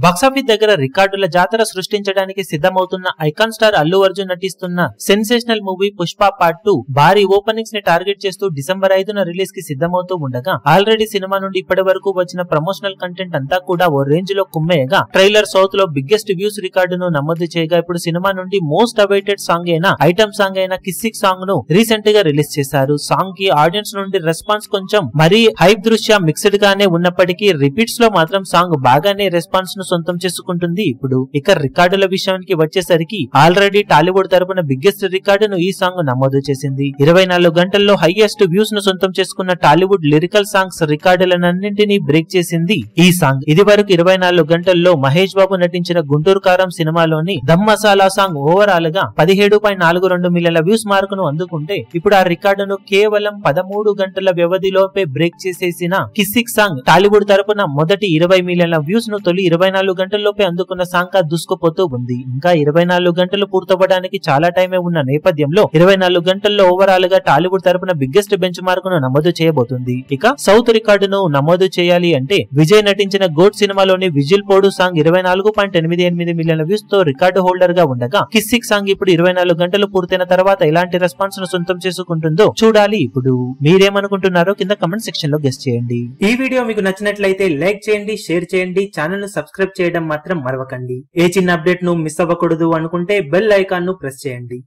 Box office దగ్గర రికార్డుల జాతర సృష్టించడానికి సిద్ధమవుతున్న ఐకాన్ స్టార్ అల్లు అర్జున్ నటిస్తున్న సెన్సేషనల్ మూవీ పుష్ప పార్ట్ 2 భారీ ఓపెనింగ్స్ ని టార్గెట్ చేస్తూ డిసెంబర్ 5న రిలీజ్ కి సిద్ధమవుతూ ఉండగా ఆల్రెడీ సినిమా నుండి ఇప్పటి వరకు వచ్చిన ప్రమోషనల్ కంటెంట్ అంతా కూడా ఓ రేంజ్ లో కుమ్మేయగా ట్రైలర్ సౌత్ లో బిగ్గెస్ట్ వ్యూస్ రికార్డును నమోదు చేయగా ఇప్పుడు సినిమా నుండి మోస్ట్ అవైటెడ్ సాంగ్ అయిన ఐటమ్ సాంగ్ అయిన కిస్సిక్ సాంగ్ ను రీసెంట్ గా రిలీజ్ చేశారు. సాంగ్ కి ఆడియన్స్ నుండి రెస్పాన్స్ కొంచెం మరీ హైప్ దృష్ట్యా మిక్స్డ్ గానే ఉన్నప్పటికీ రిపీట్స్ లో మాత్రం సాంగ్ బాగానే రెస్పాన్స్ ను సొంతం చేసుకుంటుంది. ఇప్పుడు ఇక రికార్డుల విషయానికి వచ్చేసరికి ఆల్రెడీ టాలీవుడ్ తరపున బిగ్గెస్ట్ రికార్డును ఈ సాంగ్ నమోదు చేసింది. 24 గంటల్లో హైయెస్ట్ వ్యూస్ ను సొంతం చేసుకున్న టాలీవుడ్ లిరికల్ సాంగ్స్ రికార్డులన్నింటినీ బ్రేక్ చేసింది ఈ సాంగ్. ఇది వరకు 24 గంటల్లో మహేష్ బాబు నటించిన గుంటూరు కారం సినిమాలోని దమ్ మసాలా సాంగ్ ఓవరాల్ గా 17.42 మిలియన్ల వ్యూస్ మార్కును అందుకుంటే ఇప్పుడు ఆ రికార్డును కేవలం 13 గంటల వ్యవధిలోపే బ్రేక్ చేసేసిన కిస్సిక్ సాంగ్ టాలీవుడ్ తరపున మొదటి 20 మిలియన్ల వ్యూస్ ను తొలి 24 గంటల్లోపే అందుకున్న సాంగ్ దూసుకుపోతూ ఉంది. ఇంకా 24 గంటలు పూర్తవడానికి చాలా టైమే ఉన్న నేపథ్యంలో 24 గంటల్లో ఓవరాల్ గా టాలీవుడ్ తరపున బిగ్గెస్ట్ బెంచ్ మార్క్ ను నమోదు చేయబోతుంది. ఇక సౌత్ రికార్డును నమోదు చేయాలి అంటే విజయ్ నటించిన గోట్ సినిమాలోని విజిల్ పోడు సాంగ్ 24.88 మిలియన్ల వ్యూస్ తో రికార్డు హోల్డర్ గా ఉండగా కిస్సిక్ సాంగ్ ఇప్పుడు 24 గంటలు పూర్తయిన తర్వాత ఎలాంటి రెస్పాన్స్ ను సొంతం చేసుకుంటుందో చూడాలి. ఇప్పుడు మీరేమనుకుంటున్నారో కింద కమెంట్ సెక్షన్ లో గెస్ చేయండి. ఈ వీడియో మీకు నచ్చినట్లయితే లైక్ చేయండి, షేర్ చేయండి, ఛానల్ ను సబ్స్క్రైబ్ చేయడం మాత్రం మరవకండి. ఏ చిన్న అప్డేట్ ను మిస్ అవ్వకూడదు అనుకుంటే బెల్ ఐకాన్ ను ప్రెస్ చేయండి.